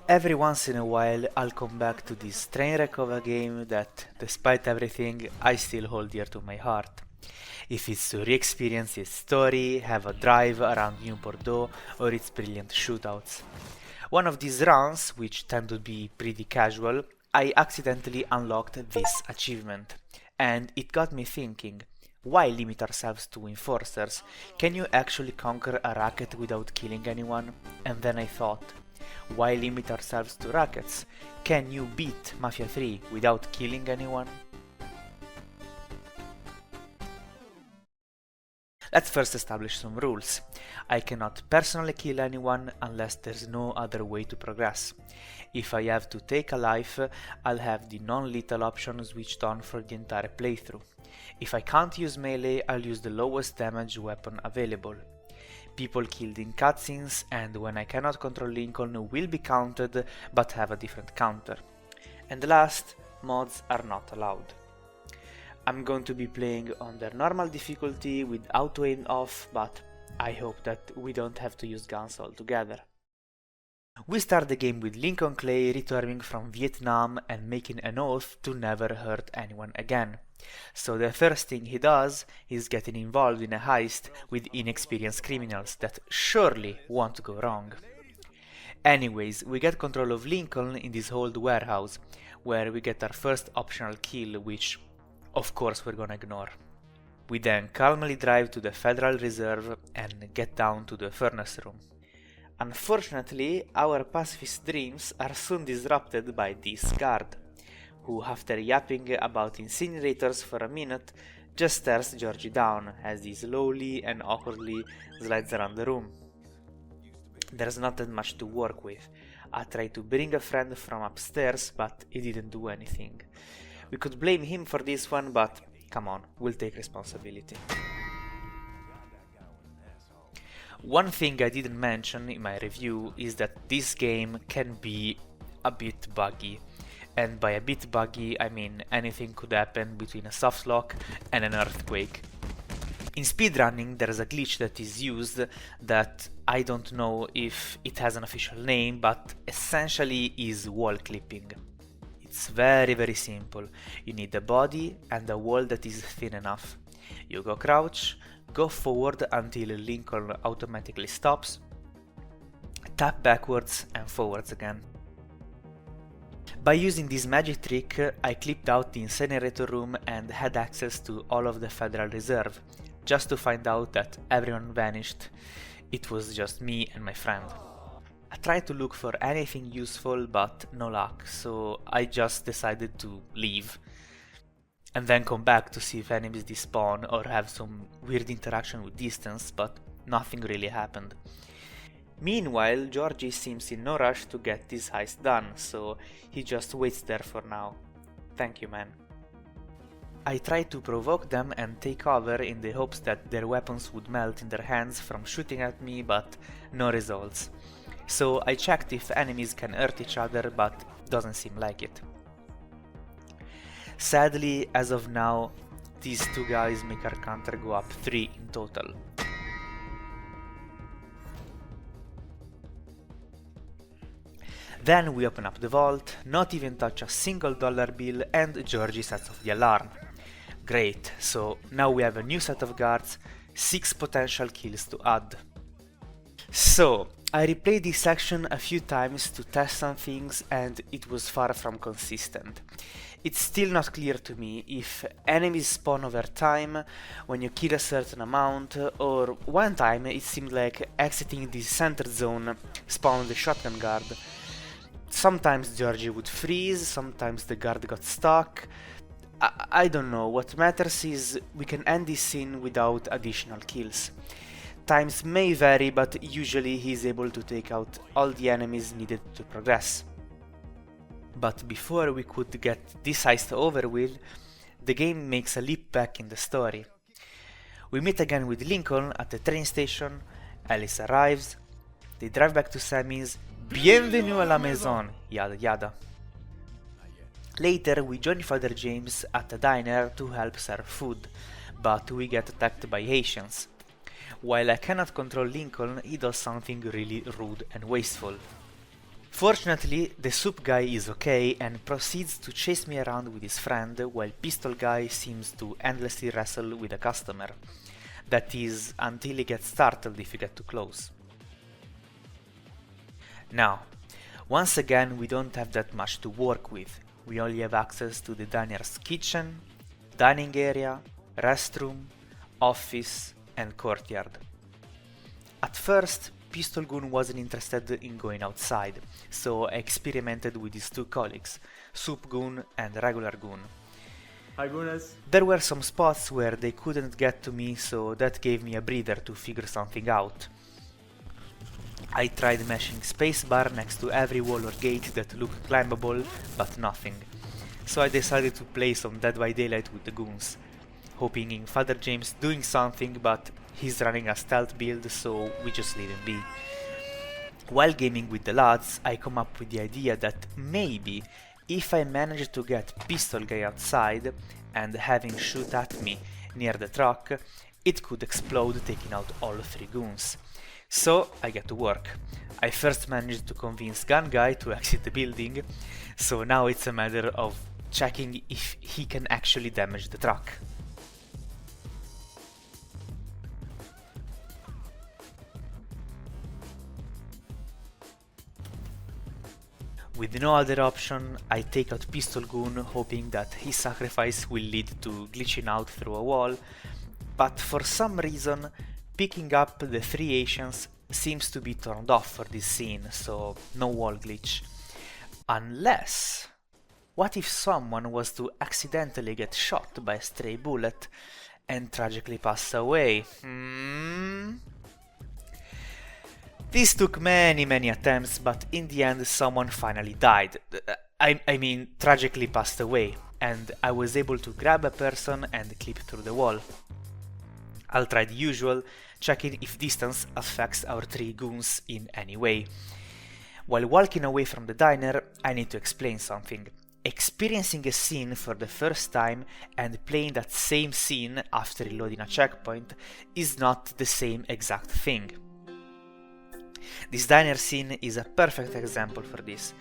Every once in a while I'll come back to this train wreck of a game that, despite everything, I still hold dear to my heart. If it's to re-experience its story, have a drive around New Bordeaux, or its brilliant shootouts. One of these runs, which tend to be pretty casual, I accidentally unlocked this achievement, and it got me thinking, why limit ourselves to enforcers? Can you actually conquer a racket without killing anyone? And then I thought, why limit ourselves to rackets? Can you beat Mafia 3 without killing anyone? Let's first establish some rules. I cannot personally kill anyone unless there's no other way to progress. If I have to take a life, I'll have the non-lethal option switched on for the entire playthrough. If I can't use melee, I'll use the lowest damage weapon available. People killed in cutscenes and when I cannot control Lincoln will be counted but have a different counter. And last, mods are not allowed. I'm going to be playing on their normal difficulty with auto aim off, but I hope that we don't have to use guns altogether. We start the game with Lincoln Clay returning from Vietnam and making an oath to never hurt anyone again. So the first thing he does is getting involved in a heist with inexperienced criminals that surely won't go wrong. Anyways, we get control of Lincoln in this old warehouse, where we get our first optional kill, which of course we're gonna ignore. We then calmly drive to the Federal Reserve and get down to the furnace room. Unfortunately, our pacifist dreams are soon disrupted by this guard, who after yapping about incinerators for a minute, just stares Georgie down as he slowly and awkwardly slides around the room. There's not that much to work with. I tried to bring a friend from upstairs, but he didn't do anything. We could blame him for this one, but come on, we'll take responsibility. One thing I didn't mention in my review is that this game can be a bit buggy. And by a bit buggy, I mean anything could happen between a softlock and an earthquake. In speedrunning, there's a glitch that is used that I don't know if it has an official name, but essentially is wall clipping. It's very simple. You need a body and a wall that is thin enough. You go crouch, go forward until Lincoln automatically stops, tap backwards and forwards again. By using this magic trick, I clipped out the incinerator room and had access to all of the Federal Reserve, just to find out that everyone vanished. It was just me and my friend. I tried to look for anything useful, but no luck, so I just decided to leave. And then come back to see if enemies despawn or have some weird interaction with distance, but nothing really happened. Meanwhile, Georgie seems in no rush to get this heist done, so he just waits there for now. Thank you, man. I tried to provoke them and take cover in the hopes that their weapons would melt in their hands from shooting at me, but no results. So I checked if enemies can hurt each other, but doesn't seem like it. Sadly, as of now, these two guys make our counter go up 3 in total. Then we open up the vault, not even touch a single dollar bill, and Georgie sets off the alarm. Great, so now we have a new set of guards, 6 potential kills to add. So, I replayed this section a few times to test some things and it was far from consistent. It's still not clear to me if enemies spawn over time when you kill a certain amount, or one time it seemed like exiting the center zone spawned the shotgun guard. Sometimes Georgie would freeze, sometimes the guard got stuck. I don't know, what matters is we can end this scene without additional kills. Times may vary, but usually he is able to take out all the enemies needed to progress. But before we could get this heist over with, the game makes a leap back in the story. We meet again with Lincoln at the train station, Alice arrives, they drive back to Sammy's, bienvenue à la maison, yada yada. Later we join Father James at a diner to help serve food, but we get attacked by Haitians. While I cannot control Lincoln, he does something really rude and wasteful. Fortunately, the soup guy is okay and proceeds to chase me around with his friend while pistol guy seems to endlessly wrestle with a customer. That is, until he gets startled if you get too close. Now, once again we don't have that much to work with. We only have access to the diner's kitchen, dining area, restroom, office and courtyard. At first, Pistol Goon wasn't interested in going outside, so I experimented with his two colleagues, Soup Goon and Regular Goon. Hi, Goonas. There were some spots where they couldn't get to me, so that gave me a breather to figure something out. I tried mashing spacebar next to every wall or gate that looked climbable, but nothing. So I decided to play some Dead by Daylight with the goons, hoping in Father James doing something, but he's running a stealth build, so we just leave him be. While gaming with the lads, I come up with the idea that maybe if I manage to get Pistol Guy outside and have him shoot at me near the truck, it could explode, taking out all three goons. So I get to work. I first managed to convince Gun Guy to exit the building, so now it's a matter of checking if he can actually damage the truck. With no other option, I take out Pistol Goon, hoping that his sacrifice will lead to glitching out through a wall, but for some reason, picking up the three Asians seems to be turned off for this scene, so no wall glitch. Unless... what if someone was to accidentally get shot by a stray bullet and tragically pass away? This took many attempts, but in the end someone finally died. I mean, tragically passed away, and I was able to grab a person and clip through the wall. I'll try the usual, checking if distance affects our three goons in any way. While walking away from the diner, I need to explain something. Experiencing a scene for the first time and playing that same scene after reloading a checkpoint is not the same exact thing. This diner scene is a perfect example for this.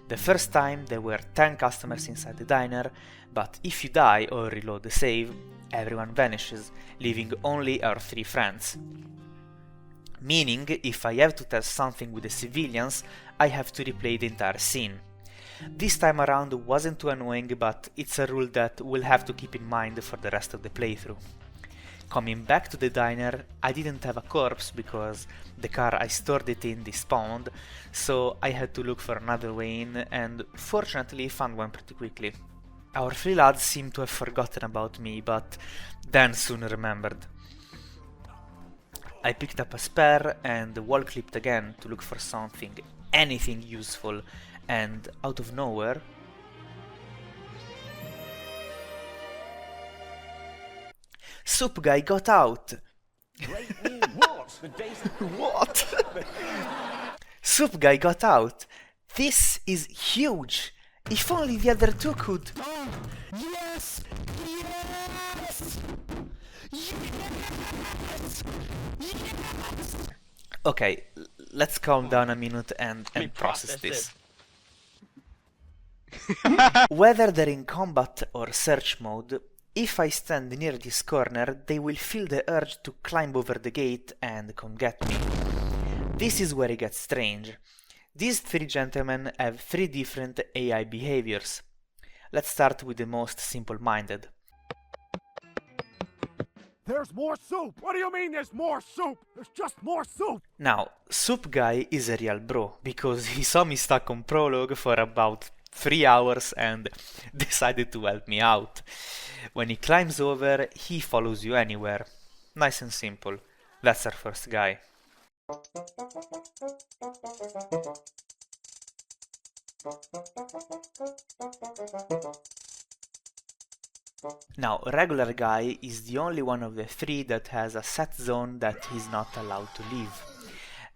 The first time there were 10 customers inside the diner, but if you die or reload the save, everyone vanishes, leaving only our three friends. Meaning, if I have to test something with the civilians, I have to replay the entire scene. This time around wasn't too annoying, but it's a rule that we'll have to keep in mind for the rest of the playthrough. Coming back to the diner, I didn't have a corpse because the car I stored it in despawned, so I had to look for another way in, and fortunately found one pretty quickly. Our three lads seemed to have forgotten about me, but then soon remembered. I picked up a spare and wall clipped again to look for something, anything useful, and out of nowhere... Soup Guy got out! What? Soup Guy got out! This is huge! If only the other two could... Yes! Yes! Yes! Yes! Okay, let's calm down a minute and process this. Whether they're in combat or search mode, if I stand near this corner, they will feel the urge to climb over the gate and come get me. This is where it gets strange. These three gentlemen have three different AI behaviors. Let's start with the most simple-minded. There's more soup! What do you mean there's more soup? There's just more soup! Now, Soup Guy is a real bro, because he saw me stuck on Prologue for about 3 hours and decided to help me out. When he climbs over, he follows you anywhere. Nice and simple. That's our first guy. Now, Regular Guy is the only one of the three that has a set zone that he's not allowed to leave,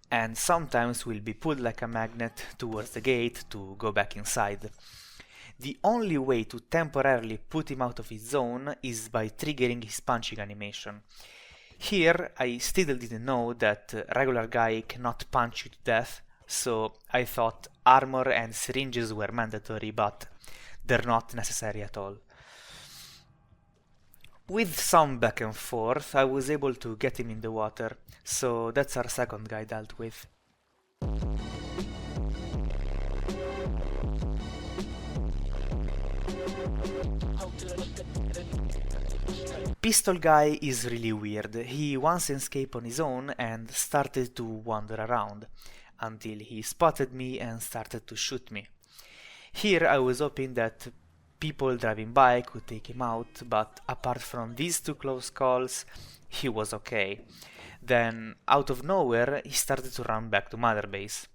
and sometimes will be pulled like a magnet towards the gate to go back inside. The only way to temporarily put him out of his zone is by triggering his punching animation. Here, I still didn't know that Regular Guy cannot punch you to death so I thought armor and syringes were mandatory, but they're not necessary at all. With some back and forth, I was able to get him in the water, so that's our second guy dealt with. Pistol guy is really weird. He once escaped on his own and started to wander around, until he spotted me and started to shoot me. Here I was hoping that people driving by could take him out, but apart from these two close calls, he was okay. Then, out of nowhere, he started to run back to Mother Base.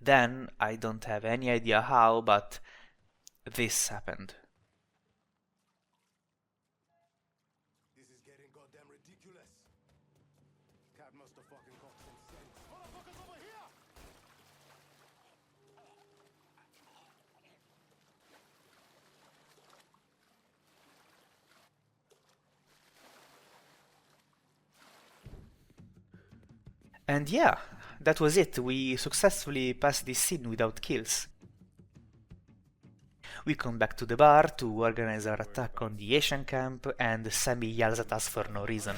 Then, I don't have any idea how, but this happened. This is getting goddamn ridiculous. Cat must have fucking got some sense. Motherfuckers over here! And yeah, that was it. We successfully passed this scene without kills. We come back to the bar to organize our attack on the Asian camp, and Sammy yells at us for no reason.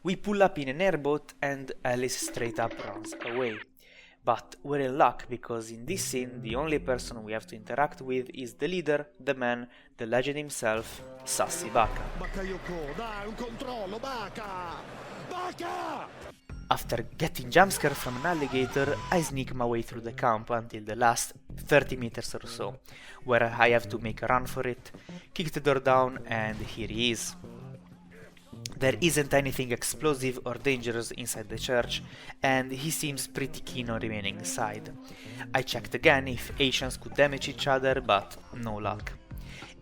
We pull up in an airboat and Alice straight up runs away. But we're in luck, because in this scene the only person we have to interact with is the leader, the man, the legend himself, Sassy Baka. Bakayoko, dai, un controllo, Baka! Baka! After getting jumpscared from an alligator, I sneak my way through the camp until the last 30 meters or so, where I have to make a run for it, kick the door down, and here he is. There isn't anything explosive or dangerous inside the church, and he seems pretty keen on remaining inside. I checked again if Asians could damage each other, but no luck.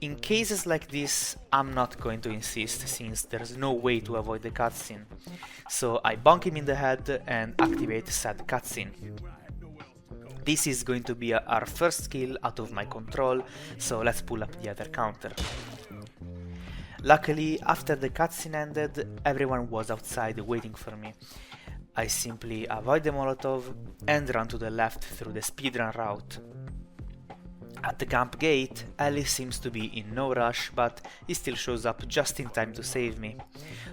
In cases like this, I'm not going to insist, since there's no way to avoid the cutscene. So I bonk him in the head and activate said cutscene. This is going to be our first kill out of my control, so let's pull up the other counter. Luckily, after the cutscene ended, everyone was outside waiting for me. I simply avoid the Molotov and run to the left through the speedrun route. At the camp gate, Alice seems to be in no rush, but he still shows up just in time to save me.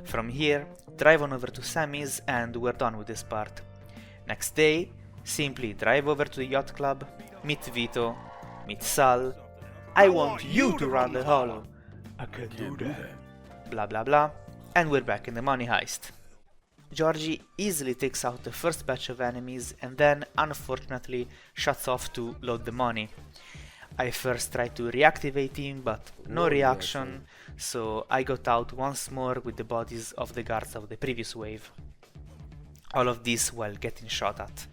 From here, drive on over to Sammy's and we're done with this part. Next day, simply drive over to the yacht club, meet Vito, meet Sal. I want you to run the holo. I can do that. Blah blah blah, and we're back in the money heist. Georgie easily takes out the first batch of enemies and then, unfortunately, shuts off to load the money. I first tried to reactivate him, but no reaction, so I got out once more with the bodies of the guards of the previous wave. All of this while getting shot at.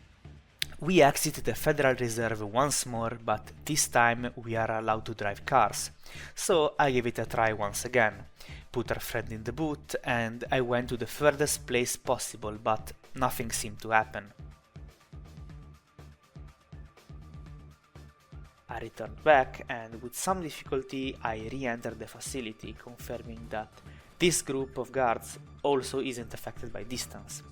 We exit the Federal Reserve once more, but this time we are allowed to drive cars, so I gave it a try once again. Put our friend in the boot and I went to the furthest place possible, but nothing seemed to happen. I returned back and with some difficulty I re-entered the facility, confirming that this group of guards also isn't affected by distance.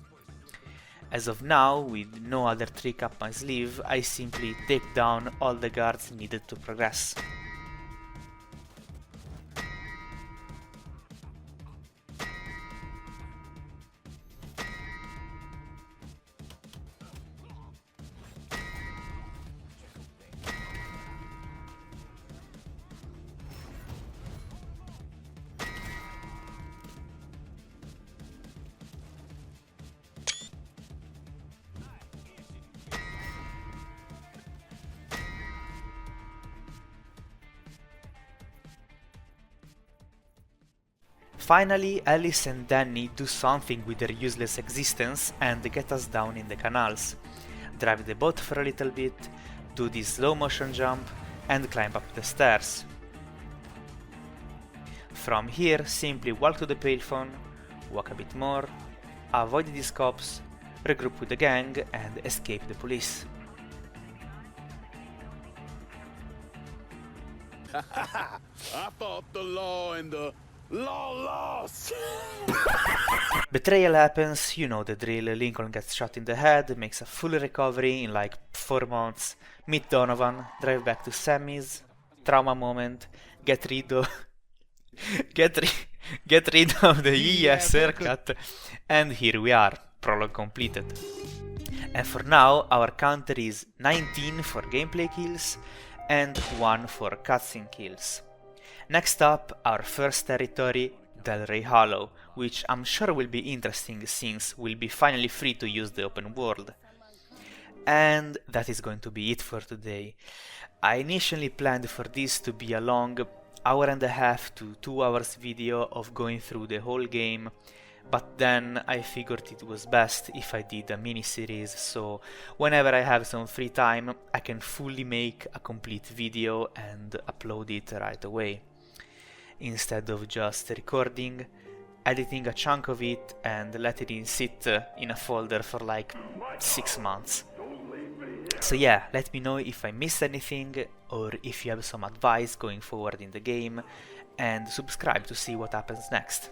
As of now, with no other trick up my sleeve, I simply take down all the guards needed to progress. Finally, Alice and Danny do something with their useless existence and get us down in the canals. Drive the boat for a little bit, do this slow motion jump, and climb up the stairs. From here, simply walk to the payphone, walk a bit more, avoid these cops, regroup with the gang, and escape the police. I fought the law and the Lost! Betrayal happens, you know the drill. Lincoln gets shot in the head, makes a full recovery in like 4 months. Meet Donovan, drive back to Sammy's, trauma moment, get rid of get rid of the ES haircut, and here we are, prologue completed. And for now, our counter is 19 for gameplay kills and 1 for cutscene kills. Next up, our first territory, Del Rey Hollow, which I'm sure will be interesting since we'll be finally free to use the open world. And that is going to be it for today. I initially planned for this to be a long 1.5 to 2 hours video of going through the whole game, but then I figured it was best if I did a mini-series, so whenever I have some free time I can fully make a complete video and upload it right away, instead of just recording, editing a chunk of it and letting it sit in a folder for like 6 months. So yeah, let me know if I missed anything or if you have some advice going forward in the game, and subscribe to see what happens next.